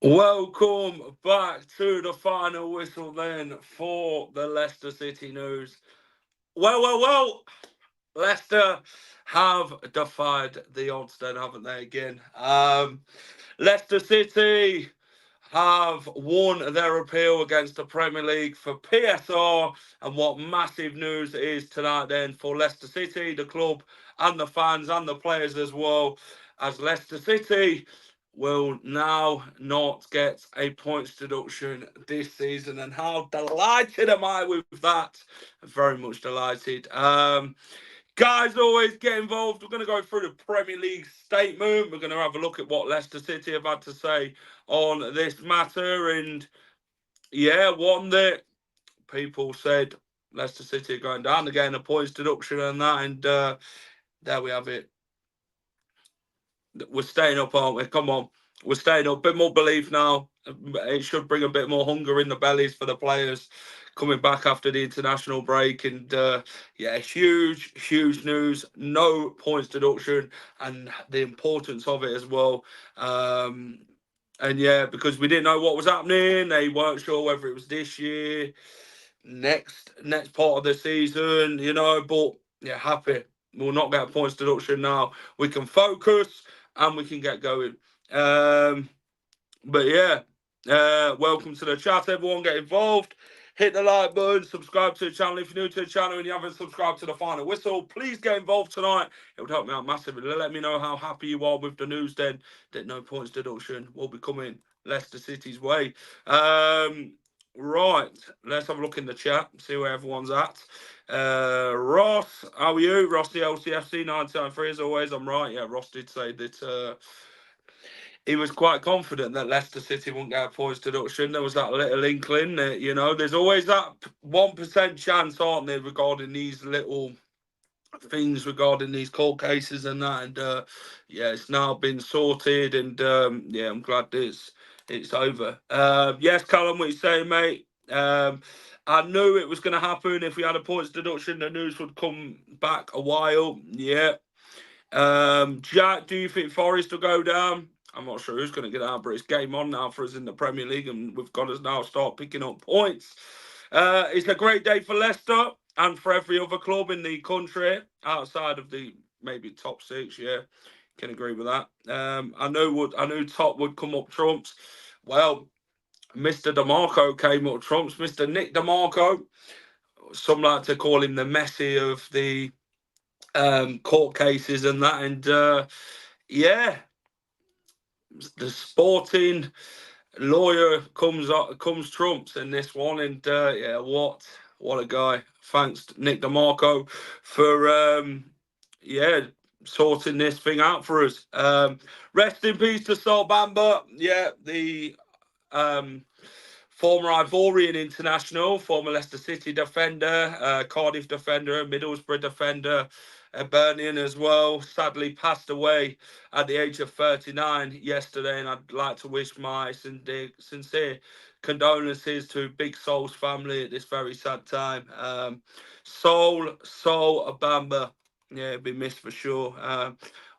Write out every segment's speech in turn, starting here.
Welcome back to the final whistle then for the Leicester City news. Well, Leicester have defied the odds then, haven't they, again? Leicester City have won their appeal against the Premier League for PSR, and what massive news it is tonight then for Leicester City, the club and the fans and the players as well, as Leicester City will now not get a points deduction this season. And how delighted am I with that? Very much delighted. Guys, always get involved. We're going to go through the Premier League statement. We're going to have a look at what Leicester City have had to say on this matter. And yeah, one that people said Leicester City are going down again, a points deduction and that. And there we have it. We're staying up, aren't we? Come on. We're staying up. A bit more belief now. It should bring a bit more hunger in the bellies for the players coming back after the international break. And yeah, huge news. No points deduction, and the importance of it as well. And yeah, because we didn't know what was happening. They weren't sure whether it was this year, next part of the season, you know. But yeah, happy. We'll not get a points deduction now. We can focus and we can get going. But yeah, welcome to the chat. Everyone get involved. Hit the like button, subscribe to the channel. If you're new to the channel and you haven't subscribed to the final whistle, please get involved tonight. It would help me out massively. Let me know how happy you are with the news then, that no points deduction will be coming Leicester City's way. Right, let's have a look in the chat, see where everyone's at. Ross, how are you? Ross, the LCFC 993 as always. I'm right. Yeah, Ross did say that he was quite confident that Leicester City wouldn't get a points deduction. There was that little inkling that, you know, there's always that 1% chance, aren't there, regarding these little things regarding these court cases and that. And yeah, it's now been sorted, and yeah, I'm glad it's over. Yes, Callum, what you saying, mate? I knew it was going to happen. If we had a points deduction, the news would come back a while. Yeah. Jack, do you think Forest will go down? I'm not sure who's going to get out, but it's game on now for us in the Premier League, and we've got to now start picking up points. It's a great day for Leicester and for every other club in the country outside of the maybe top six. Yeah, can agree with that. I knew top would come up trumps. Well, Mr. DeMarco came up trumps. Mr. Nick DeMarco, some like to call him the Messi of the court cases and that. And yeah, the sporting lawyer comes trumps in this one. And yeah, what a guy. Thanks, Nick DeMarco, for yeah, sorting this thing out for us. Rest in peace to Sol Bamba. Yeah, the former Ivorian international, former Leicester City defender, Cardiff defender, Middlesbrough defender, Burnian as well, sadly passed away at the age of 39 yesterday. And I'd like to wish my sincere condolences to Big Sol's family at this very sad time. Sol Bamba, yeah, be missed for sure.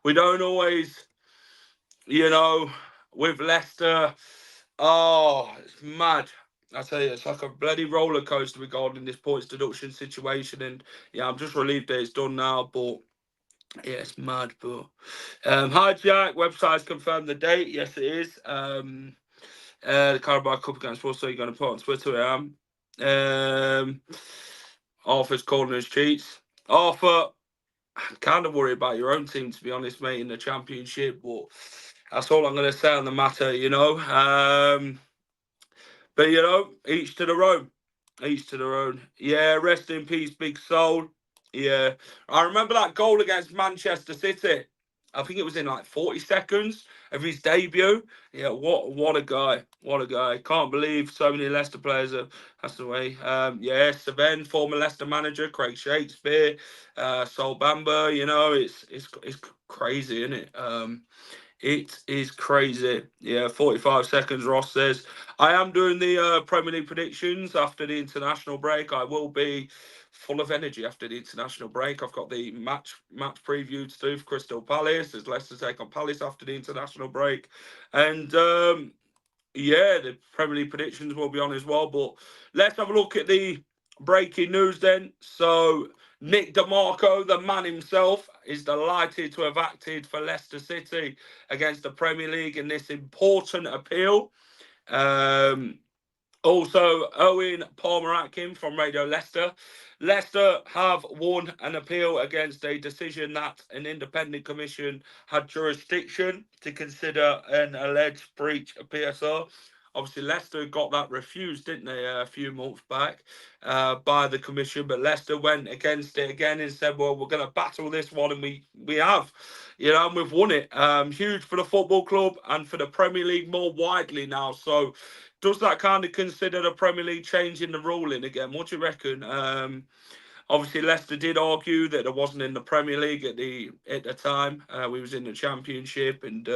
We don't always, you know, with Leicester, oh, it's mad. I tell you, it's like a bloody roller coaster regarding this points deduction situation. And yeah, I'm just relieved that it's done now. But yeah, it's mad. But hi, Jack. Website's confirmed the date. Yes, it is. The Carabao Cup against Worcester. You're going to put on Twitter. I am. Arthur's calling us cheats. Arthur, I'm kind of worried about your own team, to be honest, mate, in the Championship. But that's all I'm going to say on the matter, you know. But, you know, each to their own. Each to their own. Yeah, rest in peace, Big Soul. Yeah. I remember that goal against Manchester City. I think it was in like 40 seconds of his debut. Yeah, what a guy. What a guy. Can't believe so many Leicester players have passed away. Yeah, Seven, former Leicester manager, Craig Shakespeare, Sol Bamba, it's crazy, isn't it? It is crazy. Yeah, 45 seconds, Ross says. I am doing the Premier League predictions after the international break. I will be full of energy after the international break. I've got the match preview to do for Crystal Palace as Leicester take on Palace after the international break. And yeah, the Premier League predictions will be on as well. But let's have a look at the breaking news then. So, Nick DeMarco, the man himself, is delighted to have acted for Leicester City against the Premier League in this important appeal. Um, Also, Owen Palmer-Atkin from Radio Leicester. Leicester have won an appeal against a decision that an independent commission had jurisdiction to consider an alleged breach of PSR. Obviously, Leicester got that refused, didn't they, a few months back by the commission? But Leicester went against it again and said, "Well, we're going to battle this one," and we have, and we've won it. Huge for the football club and for the Premier League more widely now. So, does that kind of consider the Premier League changing the ruling again? What do you reckon? Obviously, Leicester did argue that it wasn't in the Premier League at the time. We was in the Championship, and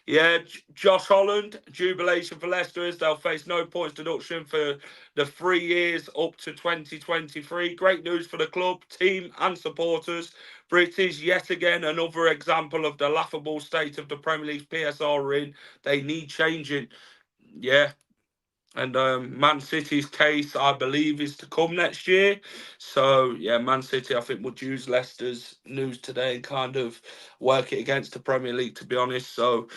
yeah, Josh Holland, jubilation for Leicester as they'll face no points deduction for the 3 years up to 2023. Great news for the club, team, and supporters. British, yet again, another example of the laughable state of the Premier League's PSR in. They need changing. Yeah, and Man City's case, I believe, is to come next year. So, yeah, Man City, I think, would use Leicester's news today and kind of work it against the Premier League, to be honest. So,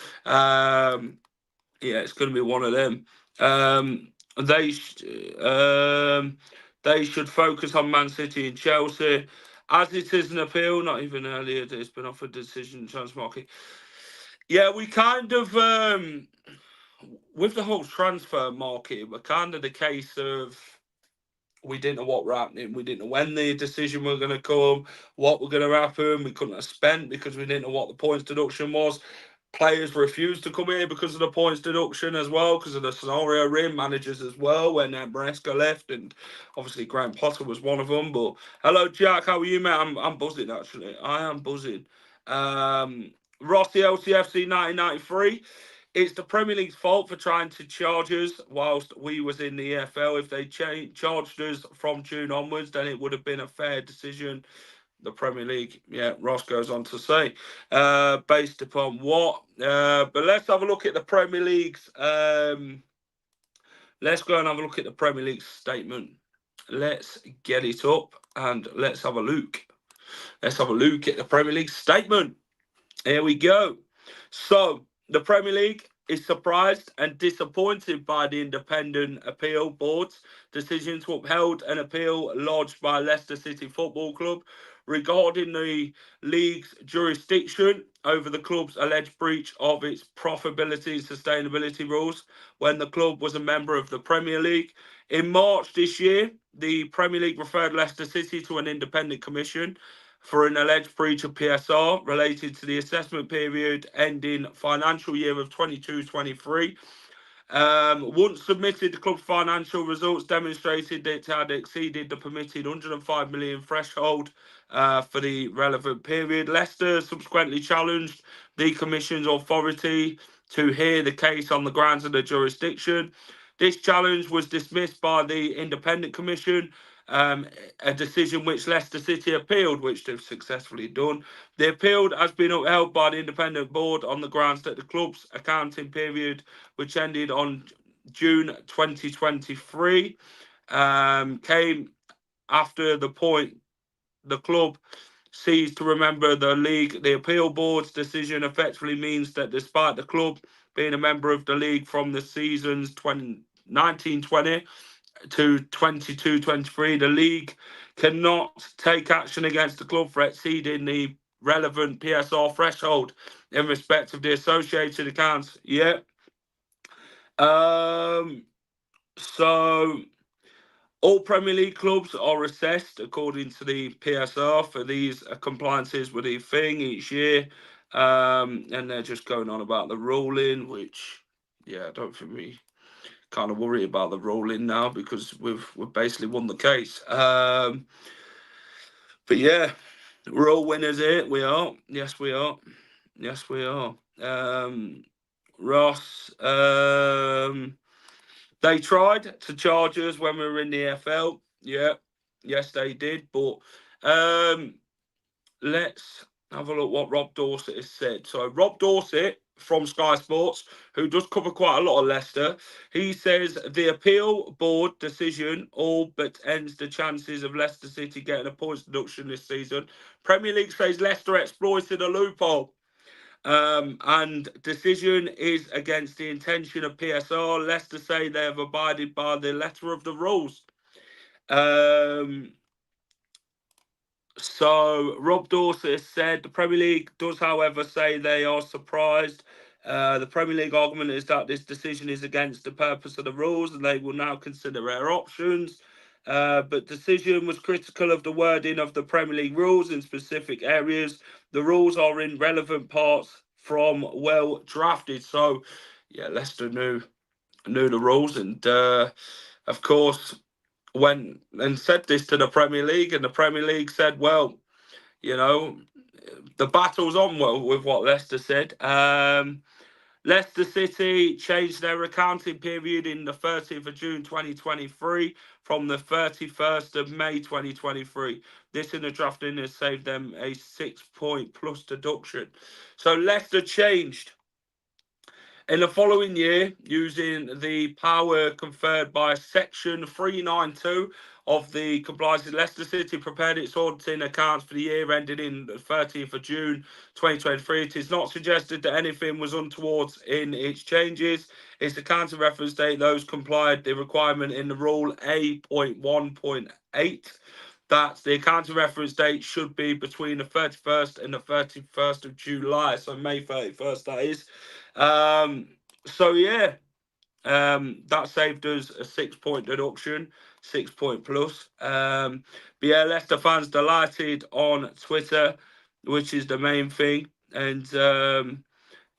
yeah, it's going to be one of them. Um, they, sh- um, they should focus on Man City and Chelsea. As it is an appeal, not even earlier, it's been offered decision transfer market. Yeah, we kind of with the whole transfer market, we're kind of the case of we didn't know what were happening. We didn't know when the decision was going to come, what was going to happen. We couldn't have spent because we didn't know what the points deduction was. Players refused to come here because of the points deduction as well, because of the scenario we're in, managers as well, when Maresca left, and obviously Graham Potter was one of them. But hello, Jack, how are you, mate? I'm buzzing, actually. I am buzzing. Rossi LCFC 1993. It's the Premier League's fault for trying to charge us whilst we was in the EFL. If they charged us from June onwards, then it would have been a fair decision. The Premier League, yeah, Ross goes on to say, based upon what? But let's have a look at the Premier League's. Let's go and have a look at the Premier League statement. Let's get it up and let's have a look. Let's have a look at the Premier League statement. Here we go. So, the Premier League is surprised and disappointed by the Independent Appeal Board's decision to uphold an appeal lodged by Leicester City Football Club regarding the league's jurisdiction over the club's alleged breach of its profitability and sustainability rules when the club was a member of the Premier League. In March this year, the Premier League referred Leicester City to an independent commission for an alleged breach of PSR related to the assessment period ending financial year of 22-23. Once submitted, the club's financial results demonstrated that it had exceeded the permitted 105 million threshold for the relevant period. Leicester subsequently challenged the Commission's authority to hear the case on the grounds of the jurisdiction. This challenge was dismissed by the Independent Commission, a decision which Leicester City appealed, which they've successfully done. The appeal has been upheld by the Independent Board on the grounds that the club's accounting period, which ended on June 2023, came after the point the club ceased to remember the league. The appeal board's decision effectively means that despite the club being a member of the league from the seasons 1920 to 22-23, the league cannot take action against the club for exceeding the relevant PSR threshold in respect of the associated accounts. Yeah. So all Premier League clubs are assessed according to the PSR for these compliances with the thing each year. And they're just going on about the ruling, which, yeah, I don't think we kind of worry about the ruling now because we've basically won the case. But yeah, we're all winners here. We are. Yes, we are. Yes, we are. Ross, they tried to charge us when we were in the FL. Yeah, yes, they did. But let's have a look what Rob Dorset has said. So Rob Dorset from Sky Sports, who does cover quite a lot of Leicester, he says the appeal board decision all but ends the chances of Leicester City getting a points deduction this season. Premier League says Leicester exploited a loophole. And decision is against the intention of PSR. Leicester say they have abided by the letter of the rules. So Rob Dorset said the Premier League does, however, say they are surprised. The Premier League argument is that this decision is against the purpose of the rules and they will now consider their options. But decision was critical of the wording of the Premier League rules in specific areas. The rules are in relevant parts from well drafted. So, yeah, Leicester knew the rules, and of course went and said this to the Premier League, and the Premier League said, well, you know, the battle's on well with what Leicester said. Leicester City changed their accounting period in the 30th of June 2023 from the 31st of May 2023. This in the drafting has saved them a 6-point plus deduction. So Leicester changed in the following year, using the power conferred by Section 392 of the Compliance, Leicester City prepared its auditing accounts for the year ending in the 30th of June 2023. It is not suggested that anything was untoward in its changes. Its accounting reference date, those complied the requirement in the rule A.1.8. That the accounting reference date should be between the 31st and the 31st of July, so May 31st, that is. So yeah, that saved us a 6-point deduction, 6-point plus. But yeah, Leicester fans delighted on Twitter, which is the main thing. And yeah,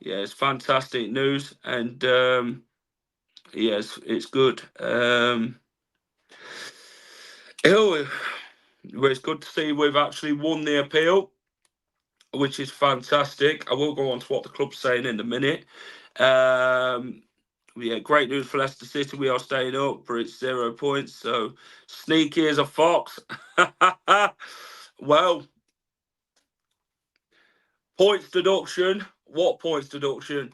it's fantastic news. And yes, it's good. It's good to see we've actually won the appeal, which is fantastic. I will go on to what the club's saying in a minute. Yeah, great news for Leicester City. We are staying up, but it's 0 points. So sneaky as a fox. Well, points deduction. What points deduction?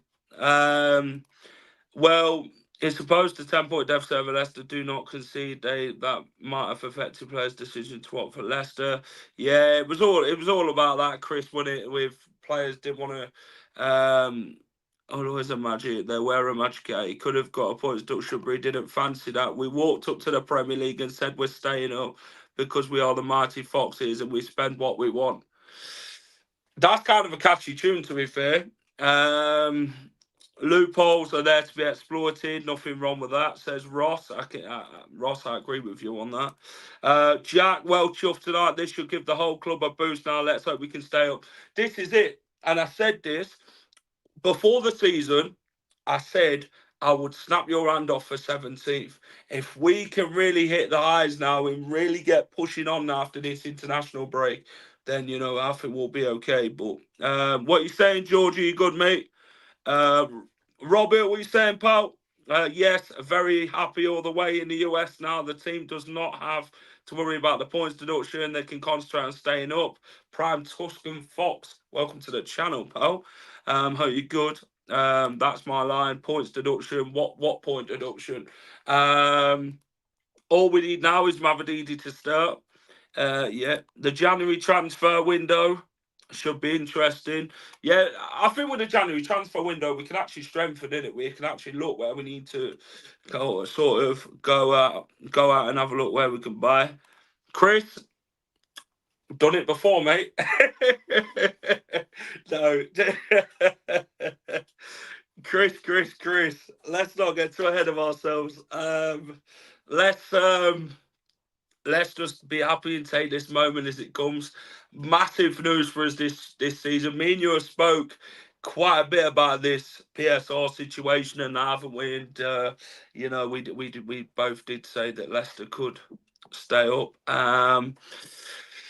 Well, it's opposed to 10-point deficit over Leicester. Do not concede. That might have affected players' decision to opt for Leicester. Yeah, it was all about that, Chris, wasn't it? With players didn't want to. Always a magic. They were a magic. He could have got a points deduction, but he didn't fancy that. We walked up to the Premier League and said we're staying up because we are the mighty Foxes and we spend what we want. That's kind of a catchy tune, to be fair. Loopholes are there to be exploited. Nothing wrong with that, says Ross. Ross, I agree with you on that. Jack, well chuffed tonight. This should give the whole club a boost now. Let's hope we can stay up. This is it. And I said this before the season. I said I would snap your hand off for 17th. If we can really hit the highs now and really get pushing on after this international break, then, I think we'll be okay. But what are you saying, Georgie? You good, mate? Robert, what are you saying, pal? Yes, very happy all the way in the US now. The team does not have to worry about the points deduction. They can concentrate on staying up. Prime Tuscan Fox, welcome to the channel, pal. Hope you're good. That's my line. Points deduction. What point deduction? All we need now is Mavididi to start. Yeah, the January transfer window should be interesting. Yeah, I think with the January transfer window, we can actually strengthen it. We can actually look where we need to go, go out and have a look where we can buy. Chris, done it before, mate. No. Chris. Let's not get too ahead of ourselves. Let's let's just be happy and take this moment as it comes. Massive news for us this season. Me and you have spoke quite a bit about this PSR situation, and haven't we? And we both did say that Leicester could stay up.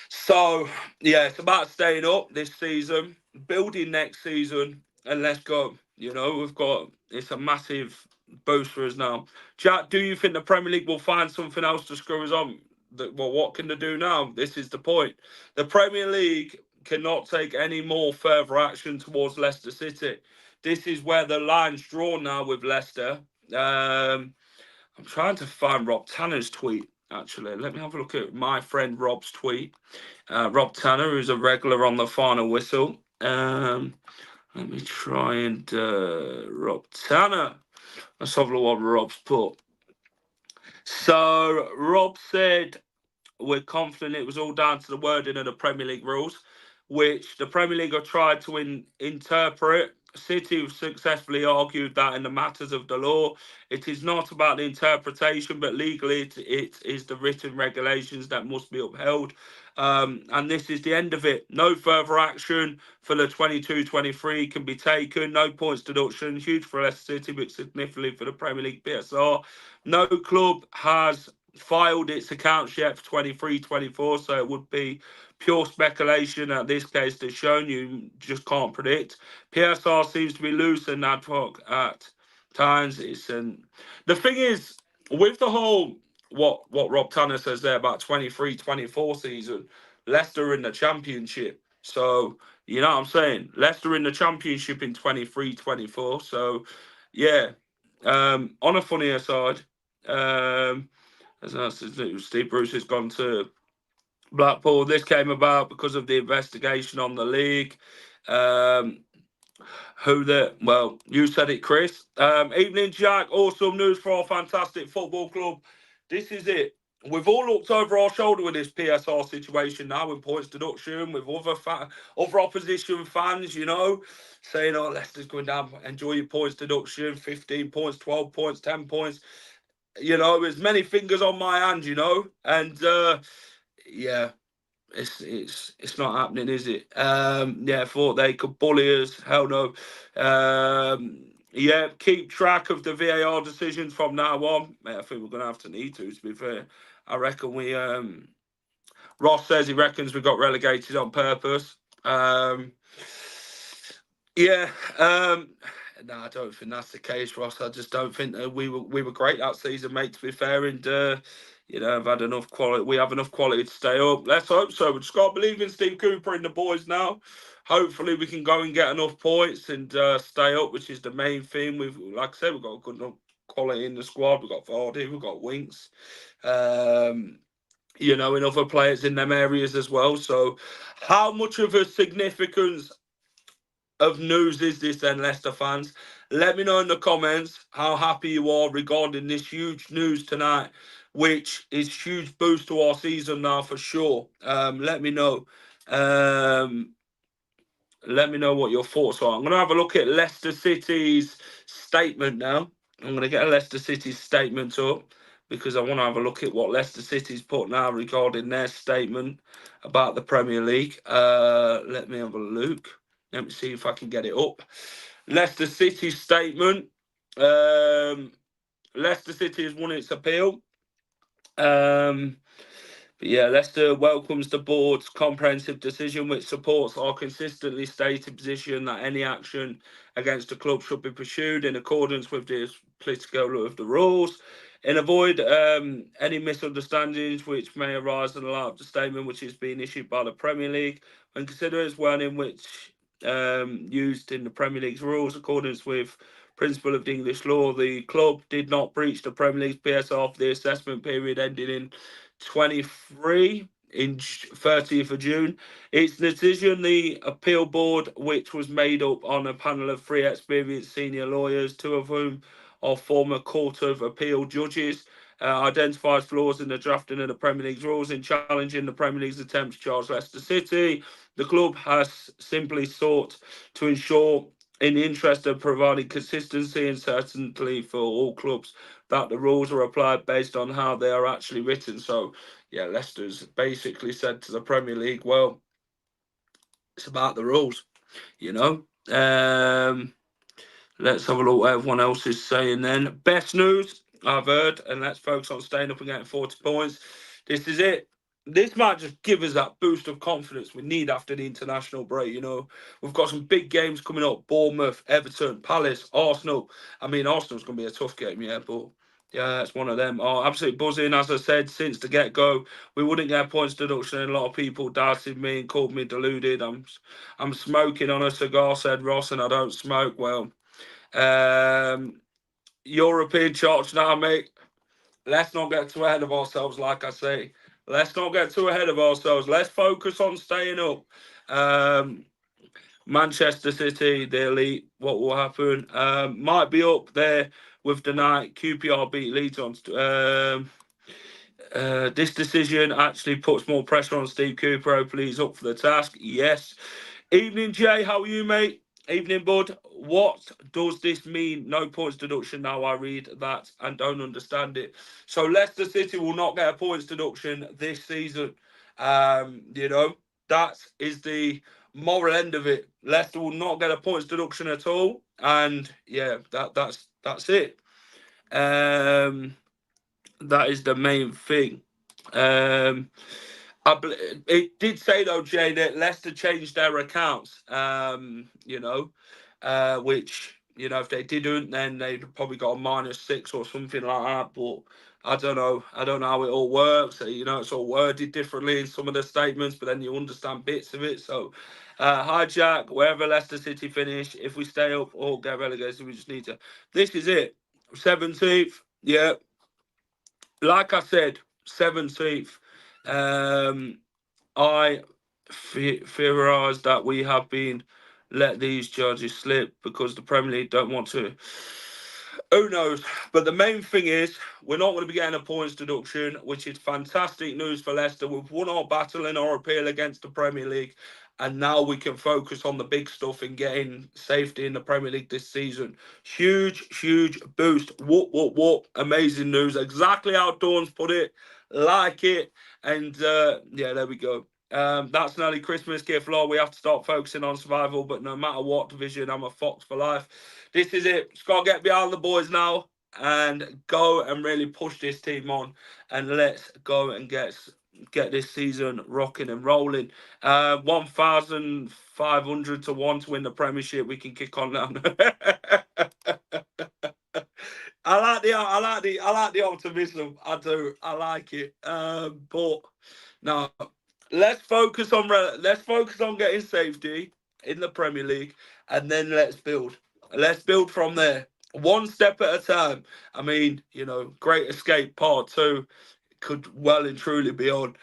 So yeah, it's about staying up this season, building next season, and let's go. It's a massive boost for us now. Jack, do you think the Premier League will find something else to screw us on? Well, what can they do now? This is the point. The Premier League cannot take any more further action towards Leicester City. This is where the line's drawn now with Leicester. I'm trying to find Rob Tanner's tweet, actually. Let me have a look at my friend Rob's tweet. Rob Tanner, who's a regular on the final whistle. Let me try and Rob Tanner. Let's have a look what Rob's put. So Rob said, we're confident it was all down to the wording of the Premier League rules, which the Premier League have tried to interpret. City have successfully argued that in the matters of the law, it is not about the interpretation, but legally it is the written regulations that must be upheld. And this is the end of it. No further action for the 22-23 can be taken. No points deduction. Huge for Leicester City, but significantly for the Premier League PSR. No club has filed its accounts yet for 23-24, so it would be pure speculation at this case. They've shown you just can't predict. PSR seems to be loose and ad hoc at times. The thing is, with the whole what Rob Tanner says there about 23-24 season, Leicester in the Championship. So you know what I'm saying? Leicester in the Championship in 23-24. So yeah. On a funnier side, Steve Bruce has gone to Blackpool. This came about because of the investigation on the league. You said it, Chris. Evening, Jack. Awesome news for our fantastic football club. This is it. We've all looked over our shoulder with this PSR situation now, with points deduction, with other opposition fans, saying, "Oh, Leicester's going down. Enjoy your points deduction. 15 points, 12 points, 10 points." There's many fingers on my hand, and yeah, it's not happening, is it? I thought they could bully us. Hell no. Keep track of the VAR decisions from now on. Mate, I think we're gonna have to need to be fair. I reckon we. Ross says he reckons we got relegated on purpose. Yeah. No, I don't think that's the case, Ross. I just don't think that we were great that season, mate. To be fair, and I've had enough quality. We have enough quality to stay up. Let's hope so. We just got to believe in Steve Cooper and the boys now. Hopefully, we can go and get enough points and stay up, which is the main thing. Like I said, we've got good enough quality in the squad. We've got Vardy, we've got Winks. And other players in them areas as well. So, how much of a significance of news is this then, Leicester fans? Let me know in the comments how happy you are regarding this huge news tonight, which is huge boost to our season now for sure. Let me know. Let me know what your thoughts are. I'm going to have a look at Leicester City's statement now. I'm going to get a Leicester City statement up because I want to have a look at what Leicester City's put now regarding their statement about the Premier League. Let me have a look. Let me see if I can get it up. Leicester City's statement. Leicester City has won its appeal. Leicester welcomes the board's comprehensive decision, which supports our consistently stated position that any action against the club should be pursued in accordance with the political of the rules. And avoid any misunderstandings which may arise in the light of the statement which is being issued by the Premier League, when considering as one in which used in the Premier League's rules, accordance with principle of the English law, the club did not breach the Premier League's PSR for the assessment period ending in 23 in 30th of June. Its decision, the appeal board, which was made up on a panel of 3 experienced senior lawyers, 2 of whom are former Court of Appeal judges, identifies flaws in the drafting of the Premier League's rules in challenging the Premier League's attempt to charge Leicester City. The club has simply sought to ensure, in the interest of providing consistency and certainty for all clubs, that the rules are applied based on how they are actually written. So, yeah, Leicester's basically said to the Premier League, well, it's about the rules, you know. Let's have a look what everyone else is saying then. Best news I've heard, and let's focus on staying up and getting 40 points. This is it. This might just give us that boost of confidence we need after the international break. You know, we've got some big games coming up: Bournemouth, Everton, Palace, Arsenal. I mean, Arsenal's going to be a tough game, yeah, but yeah, it's one of them. Oh, absolutely buzzing. As I said, since the get-go, we wouldn't get points deduction, and a lot of people doubted me and called me deluded. I'm smoking on a cigar, said Ross, and I don't smoke. Well, European charts now, mate. Let's not get too ahead of ourselves, like I say. Let's not get too ahead of ourselves. Let's focus on staying up. Manchester City, the elite, what will happen? Might be up there with the night. QPR beat Leeds on. This decision actually puts more pressure on Steve Cooper. Hopefully, he's up for the task. Yes. Evening, Jay. How are you, mate? Evening, bud. What does this mean? No points deduction. Now I read that and don't understand it. So Leicester City will not get a points deduction this season. You know, that is the moral end of it. Leicester will not get a points deduction at all. And yeah, that's it. That is the main thing. Um, it did say though, Jay, that Leicester changed their accounts. You know, which you know if they didn't, then they'd probably got a -6 or something like that. But I don't know. I don't know how it all works. You know, it's all worded differently in some of the statements, but then you understand bits of it. So, hi Jack. Wherever Leicester City finish, if we stay up or get relegated, we just need to. This is it. 17th. Yeah, like I said, 17th. I theorise that we have been let these judges slip because the Premier League don't want to. Who knows? But the main thing is, we're not going to be getting a points deduction, which is fantastic news for Leicester. We've won our battle in our appeal against the Premier League, and now we can focus on the big stuff and getting safety in the Premier League this season. Huge, huge boost. Whoop, whoop, whoop. Amazing news. Exactly how Dawn's put it. Like it. And yeah, there we go. That's an early Christmas gift, Lord. We have to start focusing on survival, but no matter what division, I'm a Fox for life. This is it. Just got to get behind the boys now and go and really push this team on. And let's go and get this season rocking and rolling. 1,500 to 1 to win the Premiership. We can kick on now. I like the optimism. I do. I like it. But no, let's focus on getting safety in the Premier League, and then let's build. Let's build from there, one step at a time. I mean, you know, Great Escape Part 2 could well and truly be on.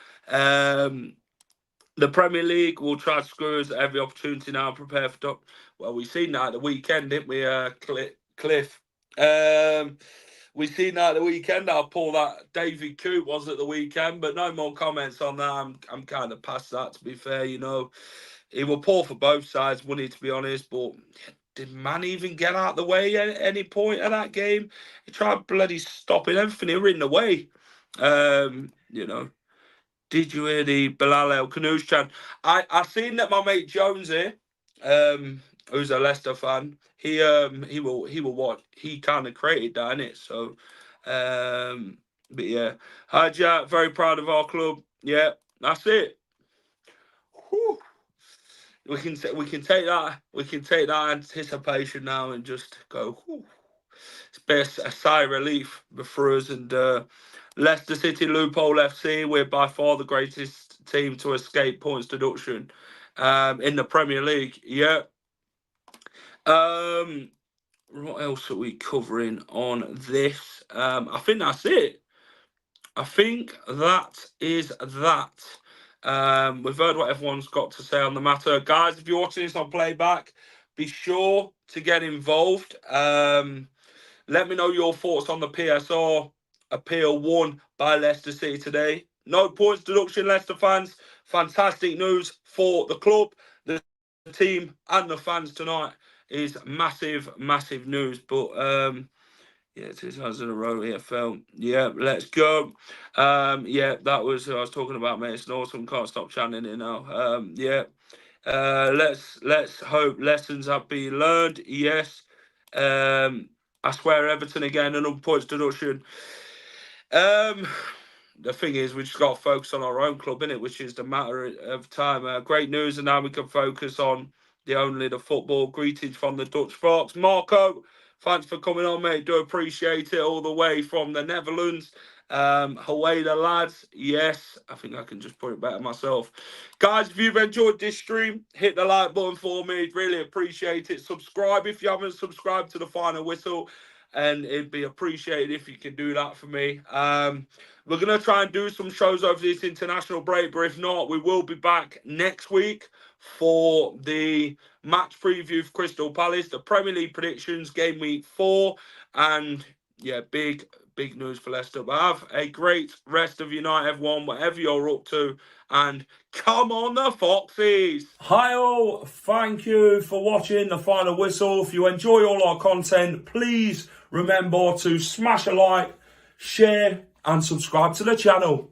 The Premier League will try to screw us at every opportunity now. Prepare for top. Well, we seen that at the weekend, didn't we, Cliff? We seen that at the weekend. How poor that David Coote was at the weekend, but no more comments on that. I'm kind of past that, to be fair. You know, he was poor for both sides, wouldn't he, to be honest? But did man even get out of the way at any point of that game? He tried bloody stopping everything. He were in the way. You know. Did you hear the Bilal El Kanoush chant? I seen that my mate Jones here, who's a Leicester fan. He will what he kind of created that, innit? So, but yeah, hi Jack, very proud of our club. Yeah, that's it. Whew. We can take that anticipation now and just go. Whew. It's best a sigh of relief for us and Leicester City Loophole FC. We're by far the greatest team to escape points deduction in the Premier League. Yeah. What else are we covering on this? I think that's it. I think that is that. We've heard what everyone's got to say on the matter. Guys, if you're watching this on playback, be sure to get involved. Let me know your thoughts on the PSR appeal won by Leicester City today. No points deduction, Leicester fans. Fantastic news for the club, the team, and the fans tonight is massive, massive news. But Yeah, 2 times in a row, EFL. Yeah, let's go. Yeah, that was who I was talking about, mate. It's awesome. Can't stop chanting it now. Yeah. Let's hope lessons have been learned. Yes. I swear Everton again, another points deduction. The thing is, we just got to focus on our own club, innit, which is the matter of time. Great news, and now we can focus on the football. Greetings from the Dutch Fox. Marco, thanks for coming on, mate. Do appreciate it all the way from the Netherlands. Away the lads. Yes, I think I can just put it better myself. Guys, if you've enjoyed this stream, hit the like button for me. Really appreciate it. Subscribe if you haven't subscribed to the Final Whistle, and it'd be appreciated if you can do that for me. We're going to try and do some shows over this international break, but if not, we will be back next week for the match preview for Crystal Palace, the Premier League predictions, game week 4, and yeah, big news for Leicester. But have a great rest of your night, everyone, whatever you're up to, and come on the Foxes! Hi all, thank you for watching the Final Whistle. If you enjoy all our content, please remember to smash a like, share, and subscribe to the channel.